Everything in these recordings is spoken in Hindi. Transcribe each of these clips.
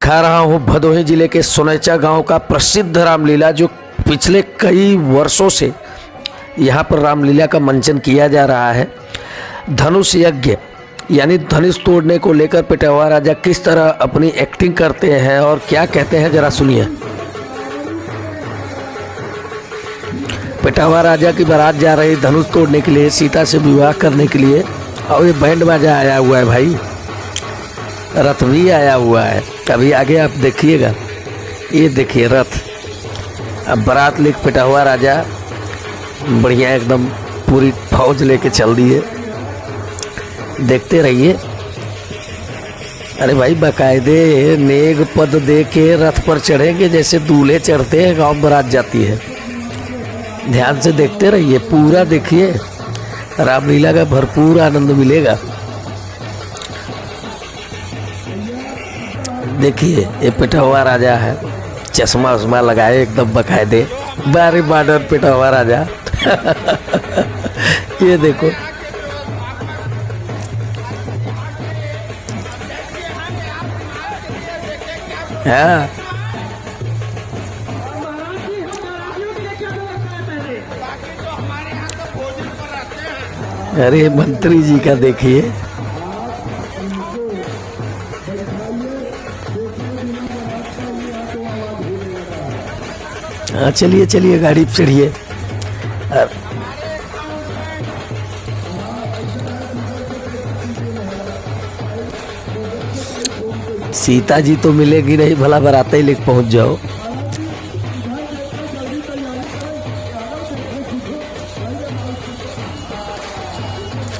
दिखा रहा हूँ भदोही जिले के सोनैचा गांव का प्रसिद्ध रामलीला, जो पिछले कई वर्षों से यहाँ पर रामलीला का मंचन किया जा रहा है। धनुष यज्ञ यानी धनुष तोड़ने को लेकर पेटवा राजा किस तरह अपनी एक्टिंग करते हैं और क्या कहते हैं, जरा सुनिए। पेटवा राजा की बारात जा रही धनुष तोड़ने के लिए, सीता से विवाह करने के लिए, और ये बैंड बाजा आया हुआ है भाई, रथ भी आया हुआ है। कभी आगे आप देखिएगा, ये देखिए रथ। अब बारात लेके पेटवा राजा बढ़िया एकदम पूरी फौज लेके चल दिए, देखते रहिए। अरे भाई बाकायदे नेग पद दे के रथ पर चढ़ेंगे जैसे दूल्हे चढ़ते हैं, गांव बारात जाती है। ध्यान से देखते रहिए, पूरा देखिए, रामलीला का भरपूर आनंद मिलेगा। देखिए ये पेटवा राजा है, चश्मा उश्मा लगाए एकदम बकायदे, बारी बॉर्डर पेटवा राजा। ये देखो, हाँ अरे मंत्री जी का देखिए, हाँ चलिए चलिए गाड़ी पे चढ़िए। सीता जी तो मिलेगी नहीं, भला बराते ही लेके पहुंच जाओ।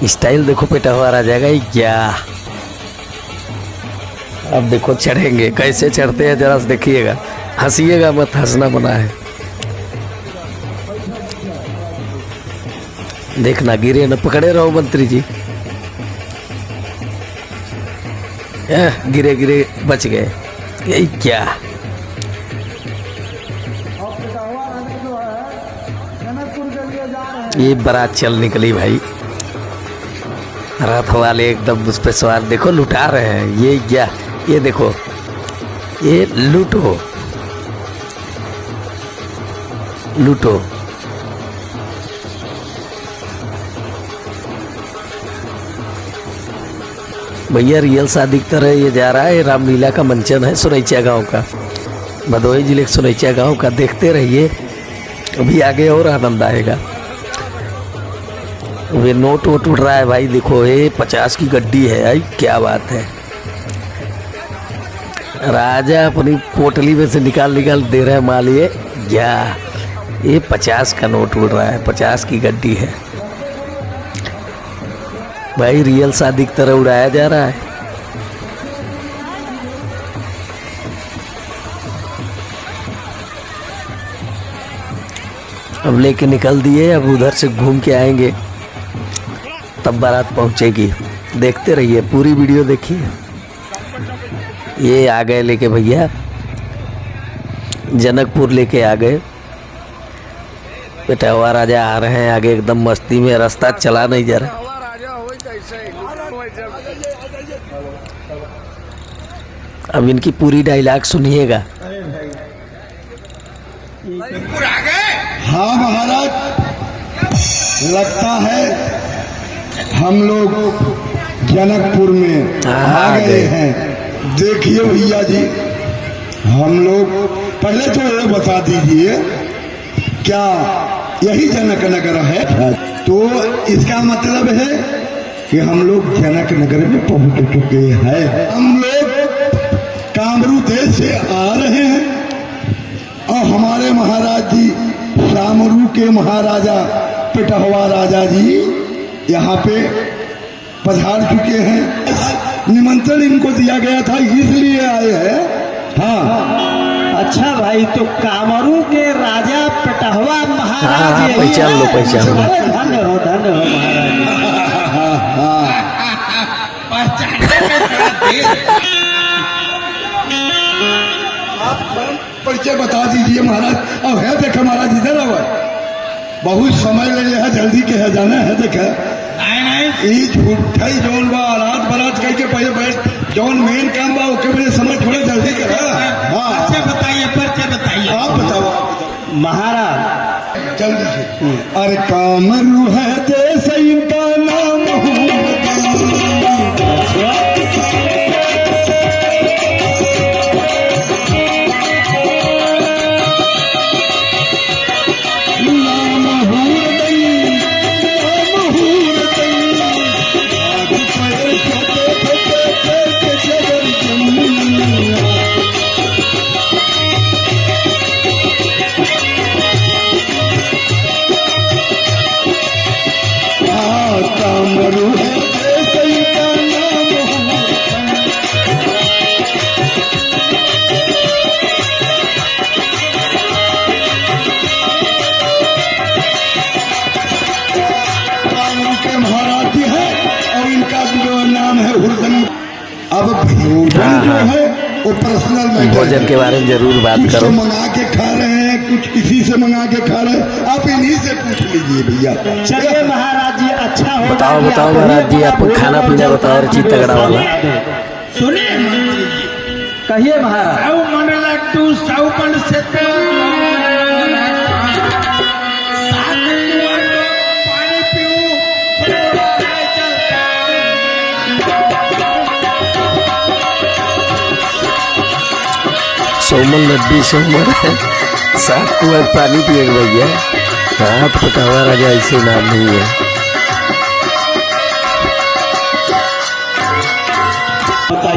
स्टाइल देखो पेटवा राजा का, क्या अब देखो चढ़ेंगे कैसे चढ़ते हैं, जरा देखिएगा, हंसीएगा मत, हंसना मना है। देखना गिरे न, पकड़े रहो मंत्री जी। गिरे गिरे बच गए, यही क्या। ये बारात चल निकली भाई, रथ वाले एकदम उस पे सवार, देखो लुटा रहे हैं। ये क्या, ये देखो, ये लूटो लूटो। भैया रियल शादी की तरह ये जा रहा है। रामलीला का मंचन है सोनैचा गांव का, भदोही जिले के सोनैचा गांव का। देखते रहिए, अभी आगे और आनंद आएगा। वे नोट वोट उड़ रहा है भाई, देखो ये 50 की गड्डी है। आई क्या बात है, राजा अपनी पोटली में से निकाल निकाल दे रहे हैं माल। ये क्या, ये 50 का नोट उड़ रहा है, 50 की गड्डी है भाई, रियल शादी की तरह उड़ाया जा रहा है। अब लेके निकल दिए, अब उधर से घूम के आएंगे तब बारात पहुंचेगी। देखते रहिए, पूरी वीडियो देखिए। ये आ गए लेके भैया, जनकपुर लेके आ गए। पेटवा राजा आ रहे हैं आगे एकदम मस्ती में, रास्ता चला नहीं जा रहा। अब इनकी पूरी डायलॉग सुनिएगा। हाँ महाराज, लगता है हम लोग जनकपुर में आ गए हैं। देखिए भैया जी, हम लोग पहले तो ये बता दीजिए, क्या यही जनक नगर है? तो इसका मतलब है कि हम लोग जनक नगर में पहुंच चुके हैं। हम लोग कामरू देश से आ रहे हैं और हमारे महाराज जी शामरू के महाराजा पेटवा राजा जी यहाँ पे पधार चुके हैं। निमंत्रण इनको दिया गया था, इसलिए आए हैं। हाँ अच्छा भाई, तो कामरू के राजा पेटवा महाराज, पहचान लो पहचान लो। धन्य हो महाराज। परिचय बता दीजिए महाराज। अब है देखे महाराज, इधर अब बहुत समय ले लिया है, जल्दी के है जाना है। देखे नहीं ई झूठा ही जौन बा रात बरात कह के पहले बैठ जौन मेन काम बा ओके पहले समझ थोड़ा जल्दी करा। हाँ अच्छा बताइए, परिचय बताइए। आप बताओ महाराज जल्दी से। अरे कामरू है जैसे इनका नाम कामरू है जैसे इनका नाम के महाराज है और इनका जो नाम है हुरदन। अब भोजन जो है वो पर्सनल मैटर भोजन के बारे में जरूर बात कुछ करो। तो मंगा के खा रहे हैं, कुछ किसी से मंगा के खा रहे हैं, आप इन्हीं से पूछ लीजिए भैया। चलिए महाराज जी, अच्छा होगा बताओ कि बताओ आप महाराज जी, उन्हें आप खाना पीना बताओ, रचित तगड़ा वाला। सुनिए कहिए महाराज। सौ मन लड्डू 100 मन से पानी पीऊ सोमन लड्डू सोमन 7 कुआं पानी पिए भैया। हाथ पटावा राजा ऐसे नाम नहीं है।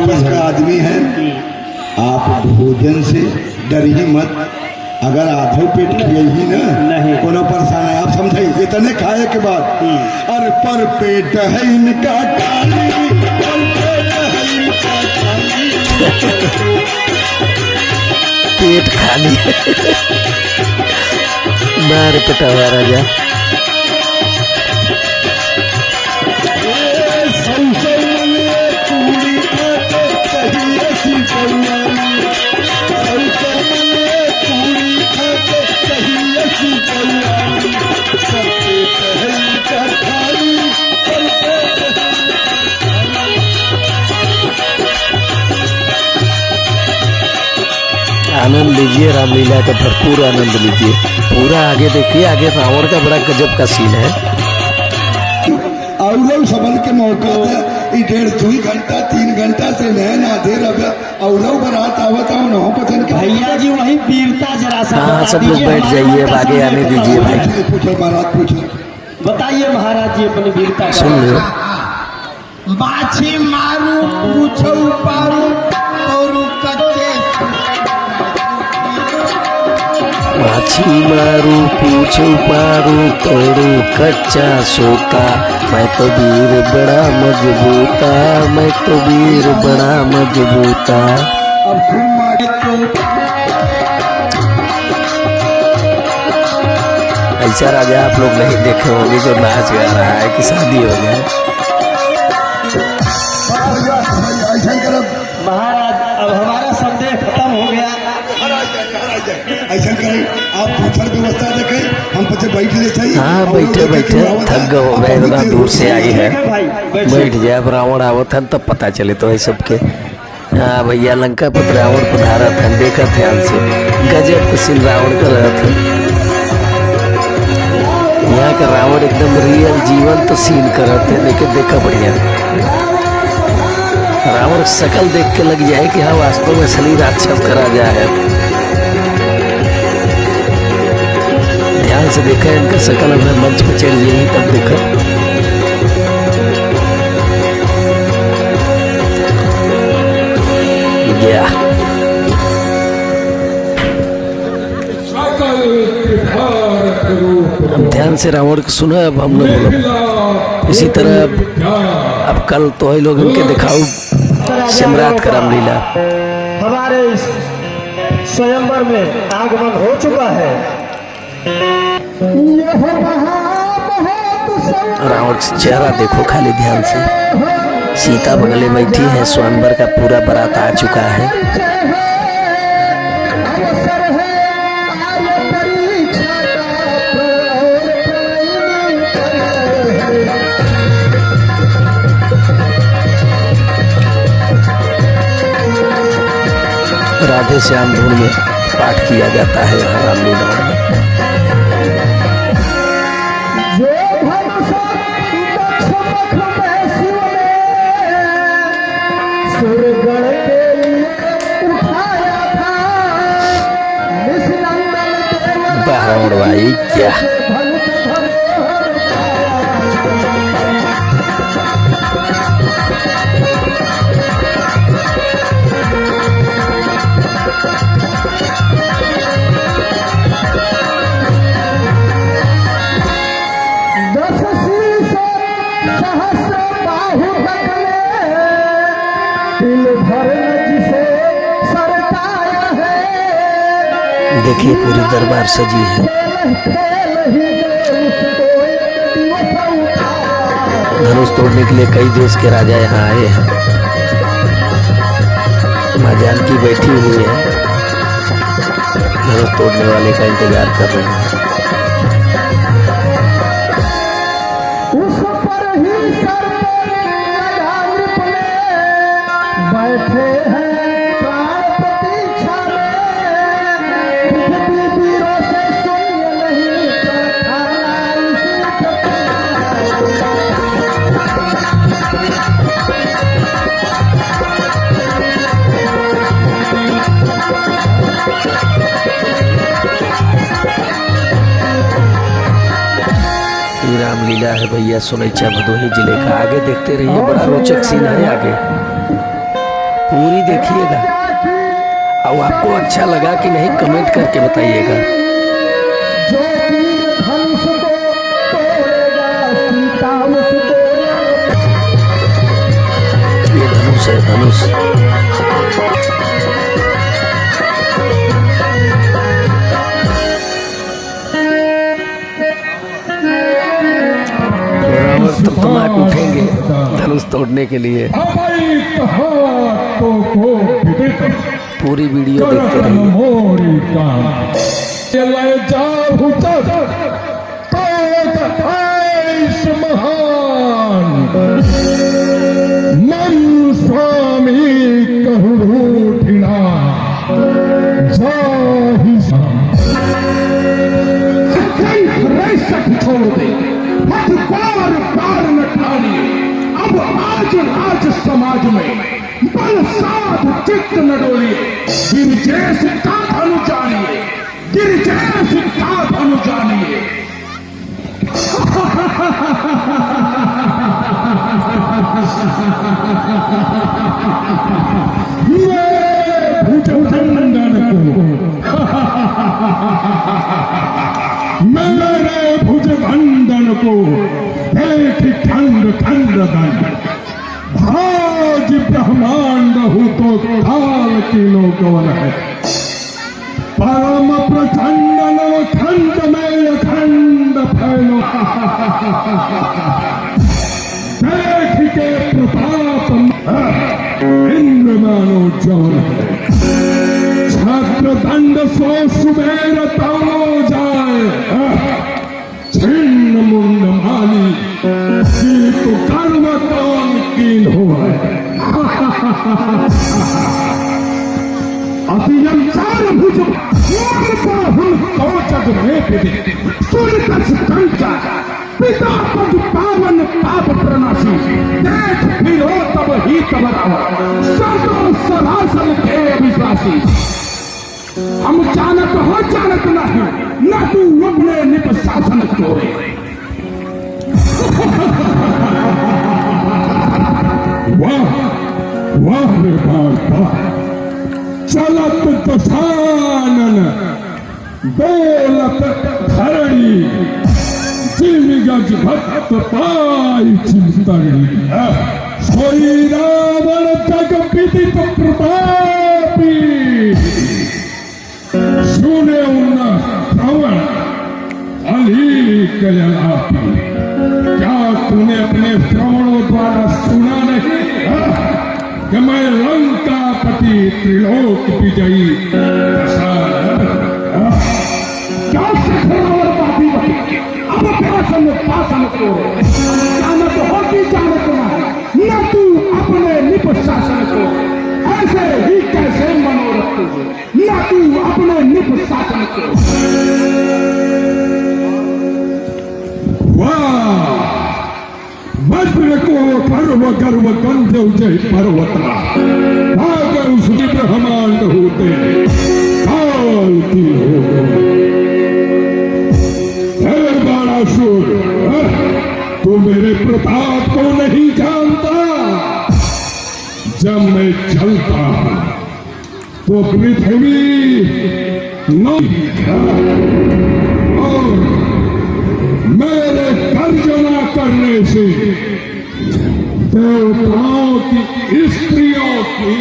इसका आदमी है, आप भोजन से डर ही मत। अगर आधो पेट खिए ही ना नहीं। कोनो परेशान है, आप समझे इतने खाए के बाद। अरे पर पेट है इनका खाली, पर पेट है इनका खाली। पेट खाली मार पटावा राजा। आनंद लीजिए, रामलीला का भरपूर आनंद लीजिए। पूरा आगे देखिए, आगे रावण का बड़ा गजब का सीन है। और लोग सबल के मौका था, 1.5-2 घंटा 3 घंटा से नैन आधे रहा और लोग बारात आवत आओ ना पसंद के भैया जी वही वीरता जरा सा हाँ, बता सब लोग दीजिए, बैठ हमारे जाइए, माता आगे जी आने बताइए। दीजिए भाई। पूछो बारात पूछो। बताइए महाराज जी अपनी वीरता का। सुन लो। माछी मारू पूछो पारू तोरू कच्चे माछी मारू पूछो पारू तोड़ू कच्चा सोता। मैं तो वीर बड़ा मजबूता, मैं तो वीर बड़ा मजबूता। अब फिर ऐसा राजा आप लोग नहीं देखे होंगे जो नाच गा रहा है कि शादी हो जाए। ऐसा करो, महाराज अब हमारा संदेह खत्म हो गया। ऐसा करें आप पूछल व्यवस्था देखें, हम पीछे बैठ ले चाहिए। हाँ, बैठे बैठे थक गए हो गए, इतना दूर से आई है। भाई बैठ जाए, अब रावण आवत है तब पता चले तो है सबके। हाँ भैया, लंका पर रावण पधारा था, देखा ध्यान से। गजब कुछ रावण का रहा था। यहाँ का रावण एकदम रियल जीवन तो सीन कर रहे थे, लेकिन देखा बढ़िया। रावण शकल देख के लग जाए कि हाँ वास्तव में असली राक्षस का राजा है। ध्यान से देखा इनका शकल, अगर मंच पर चढ़ जाएगी तब देखा। गया अब ध्यान से रावण को सुना। अब हम लोग इसी तरह अब कल तो है लोग इनके दिखाओ सम्राट का रामलीला। हमारे इस स्वयंवर में आगमन हो चुका है। रावण का चेहरा देखो खाली ध्यान से। सीता बगले बैठी है, स्वयंवर का पूरा बारात आ चुका है। राधे श्याम धुन में पाठ किया जाता है यहाँ रामलीला में। बाहर भाई क्या देखिए पूरी दरबार सजी है। धनुष तोड़ने के लिए कई देश के राजा यहाँ आए हैं। माँ जानकी बैठी हुई है, धनुष तोड़ने वाले का इंतजार कर रहे हैं। उस पर ही सर बैठे हैं रामलीला है भैया सुनैचा भदोही जिले का। आगे देखते रहिए, बड़ा रोचक सीन है आगे, पूरी देखिएगा। और आपको अच्छा लगा कि नहीं कमेंट करके बताइएगा। ये धनुष है, धनुष। तमाक उठेंगे धनुष तोड़ने के लिए। पूरी वीडियो देखते रहिए। स्वामी छोड़ दे, बार बार न ठानिए। अब आज समाज में बल साध चित्त न डोलिए। गिरिजय सिद्धा धनु जानिए, गिरिजय सिद्धा धनु जानिए। मेरे भुजबंधन को देख ठंड ठंड दंड। भाज ब्रह्मांड हो तो काल की लोकवन है। परम प्रचंड खंड में अखंड फैलो। देख के प्रताप इंद्र मानो जौन है। छत्र दंड सो सुबेर तमो जाए। छिन्न मुंड मानी तो कर्म कौन कीन हुआ। अतियंचार भुज हम तो जग में सुन कस कंचा। पिता पद पावन पाप प्रणाशी। देख फिरो तब ही तब सदो सरासन के विश्वासी। हम जानत हो जानत नहीं, न तू अपने निप शासन चोरे। वाह वाह रे बाबा, चलत दशानन बोलत धरणी। जिन गज भक्त पाई चिंतनी। सोई रावण जग विदित प्रतापी। सुने उन्ना श्रवण अली कयलापी। क्या तूने अपने श्रवणों द्वारा सुना नहीं कि मैं लंकापति त्रिलोक विजयी क्या सिखावरवादी अब भाषण पासन को जानत होती जानत नहीं, न तू अपने निप शासन को। ऐसे ही कैसे मनोरथ न तू अपने निप शासन को। वाह वज्र को गर्व गंध जय पर्वता आगर उसकी ब्रह्मांड होते काल की हो बाणासुर, तू मेरे प्रताप को नहीं जानता। जब मैं चलता हूं तो पृथ्वी और मेरे गर्जना करने से देवताओं की स्त्रियों की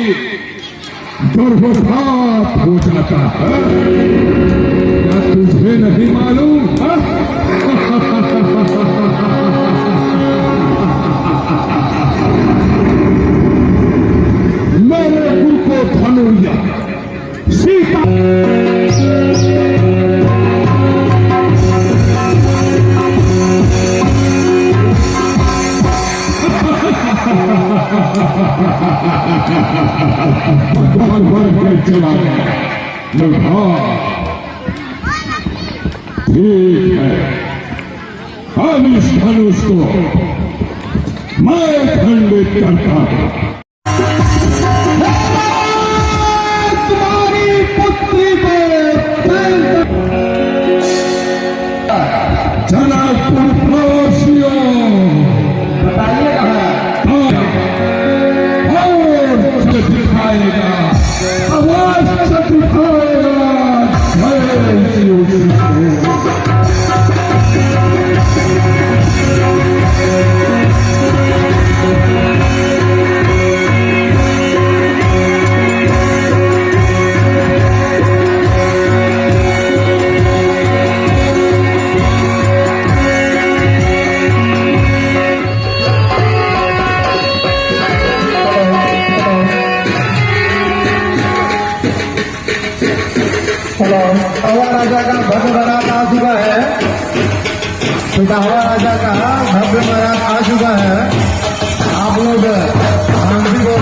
गर्भपात हो जाता है। क्या तुझे नहीं मालूम? मेरे गुरु को धनुया सीता भर के चला गया। ठीक है, अब इस धनुष को मैं खंडित करता हूं। तुम्हारी पुत्री को जनकपुर प्रवासियों बताइए दिखाएगा, अवश्य दिखाएगा। हवा राजा का भव्य बारात आ चुका है। हवा राजा का भव्य बारात आ चुका है। आप लोग शांति को